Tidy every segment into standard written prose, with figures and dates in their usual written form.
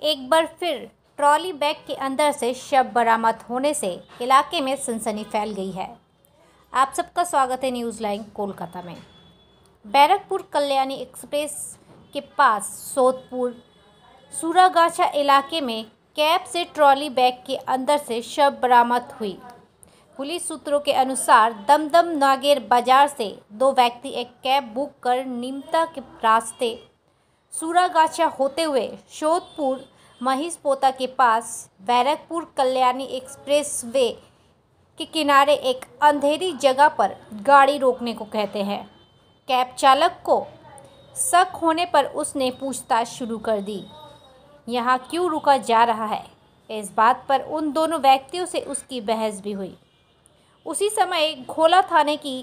एक बार फिर trolley bag के अंदर से शव बरामद होने से इलाके में सनसनी फैल गई है। आप सबका स्वागत है न्यूज़ लाइन कोलकाता में। बैरकपुर कल्याणी एक्सप्रेस के पास सोदपुर सूरागाछा इलाके में कैब से ट्रॉली बैग के अंदर से शव बरामद हुई। पुलिस सूत्रों के अनुसार दमदम नागेर बाजार से दो व्यक्ति एक कैब बुक कर निमता के रास्ते सूरागाछा होते हुए सोदपुर महिषपोता के पास बैरकपुर कल्याणी एक्सप्रेस वे के किनारे एक अंधेरी जगह पर गाड़ी रोकने को कहते हैं। कैब चालक को शक होने पर उसने पूछताछ शुरू कर दी। यहाँ क्यों रुका जा रहा है, इस बात पर उन दोनों व्यक्तियों से उसकी बहस भी हुई। उसी समय घोला थाने की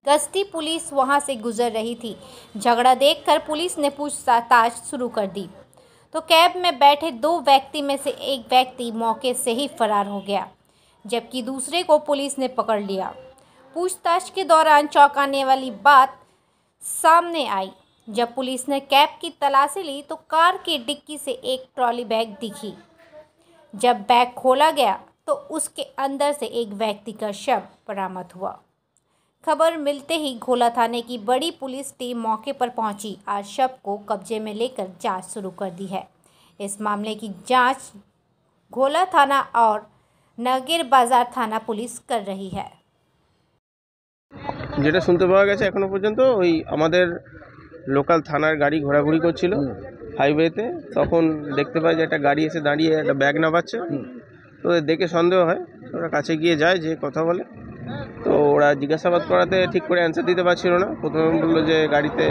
गश्ती पुलिस वहां से गुजर रही थी। झगड़ा देखकर पुलिस ने पूछताछ शुरू कर दी तो कैब में बैठे दो व्यक्ति में से एक व्यक्ति मौके से ही फरार हो गया, जबकि दूसरे को पुलिस ने पकड़ लिया। पूछताछ के दौरान चौंकाने वाली बात सामने आई। जब पुलिस ने कैब की तलाशी ली तो कार की डिक्की से एक ट्रॉली बैग दिखी। जब बैग खोला गया तो उसके अंदर से एक व्यक्ति का शव बरामद हुआ। खबर मिलते ही घोला थाने की बड़ी पुलिस टीम मौके पर पहुंची। आज शव को कब्जे में लेकर जांच शुरू कर दी है। इस मामले की जांच घोला थाना और नागेर बाजार थाना पुलिस कर रही है। যেটা শুনতে পাওয়া গেছে এখনো পর্যন্ত ওই আমাদের লোকাল থানার গাড়ি ঘোরাঘুরি করছিল হাইওয়েতে, তখন দেখতে পাই যে একটা গাড়ি এসে দাঁড়িয়ে একটা ব্যাগ নামাচ্ছে। তো দেখে সন্দেহ হয়, ওরা কাছে গিয়ে যায়, যে কথা বলে। তো ওরা জিজ্ঞাসাবাদ করাতে ঠিক করে অ্যান্সার দিতে পারছিল না। প্রথমে বললো যে গাড়িতে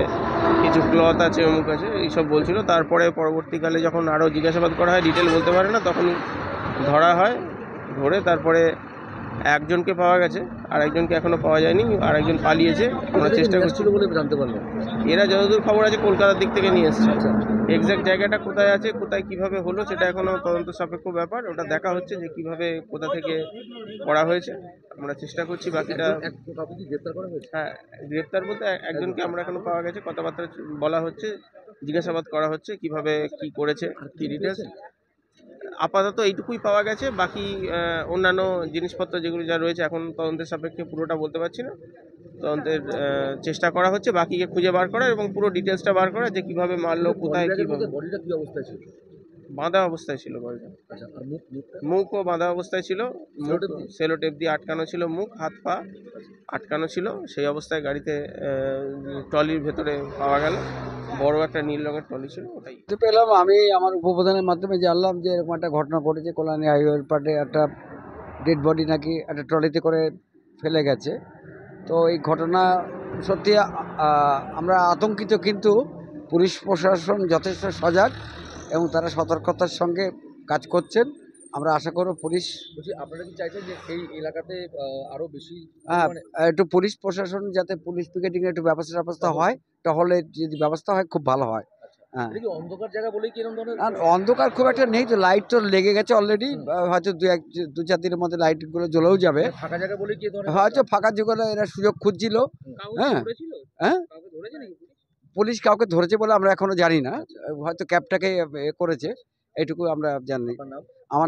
কিছু ক্লথ আছে, অমুক আছে, এইসব বলছিল। তারপরে পরবর্তীকালে যখন আরও জিজ্ঞাসাবাদ করা হয়, ডিটেল বলতে পারে না, তখনই ধরা হয়। ধরে তারপরে একজনকে পাওয়া গেছে, আর একজনকে এখনো পাওয়া যায়নি, আর একজন পালিয়েছে। আমরা চেষ্টা করছি বলে জানতে পারলাম। এরা যতদূর খবর আছে কলকাতার দিক থেকে নিয়ে এসছে। এক্স্যাক্ট জায়গাটা কোথায় আছে, কোথায় কিভাবে হলো, সেটা এখনো তদন্ত সাপেক্ষ ব্যাপার। ওটা দেখা হচ্ছে যে কিভাবে কোথা থেকে করা হয়েছে। আমরা চেষ্টা করছি বাকিটা। হ্যাঁ, গ্রেপ্তার বলতে একজনকে আমরা এখনো পাওয়া গেছে, কথাবার্তা বলা হচ্ছে, জিজ্ঞাসাবাদ করা হচ্ছে কিভাবে কি করেছে, কি ডিটেলস। আপাতত এইটুকুই পাওয়া গেছে। বাকি অন্যান্য জিনিসপত্র যেগুলো যা রয়েছে এখন তদন্তের সাপেক্ষে পুরোটা বলতে পারছি না। তদন্তের চেষ্টা করা হচ্ছে বাকিকে খুঁজে বার করা এবং পুরো ডিটেলসটা বার করা, যে কিভাবে মারলো, কোথায়, কিভাবে। বডিটা কি অবস্থায় ছিল? বাঁধা অবস্থায় ছিল বডিটা। মুখও বাঁধা অবস্থায় ছিল, সেলো টেপ দিয়ে আটকানো ছিল, মুখ হাত পা আটকানো ছিল। সেই অবস্থায় গাড়িতে ট্রলির ভেতরে পাওয়া গেল। বড় একটা নীল রঙের ট্রলি ছিল, ওটাই পেলাম। আমি আমার উপপ্রধানের মাধ্যমে জানলাম যে এরকম একটা ঘটনা ঘটেছে, কল্যাণী হাইওয়ের পাটে একটা ডেড বডি নাকি একটা ট্রলিতে করে ফেলে গেছে। তো এই ঘটনা সত্যি আমরা আতঙ্কিত, কিন্তু পুলিশ প্রশাসন যথেষ্ট সজাগ এবং তারা সতর্কতার সঙ্গে কাজ করছেন। আমরা আশা করব পুলিশ। আপনারা কি চাইছেন যে এই এলাকাতে আরো বেশি একটু পুলিশ প্রশাসন যাতে পুলিশ পিকেটিং একটু ব্যবস্থা হয়, তাহলে যদি ব্যবস্থা হয় খুব ভালো হয়। হ্যাঁ, অন্ধকার জায়গা বলেই কি এরকম ধরনের? অন্ধকার খুব একটা নেই তো, লাইট তো লেগে গেছে অলরেডি। হয়তো দু চার দিনের মধ্যে লাইটগুলো জ্বলেও যাবে। ফাঁকা জায়গা বলেই কি ধরনের? হয়তো ফাঁকা জায়গায় এরা সুযোগ খুঁজছিল। হ্যাঁ হ্যাঁ, পুলিশ কাউকে ধরেছে বলে আমরা এখনো জানি না। হয়তো ক্যাবটাকে করেছে, এইটুকু আমরা জানি। আমার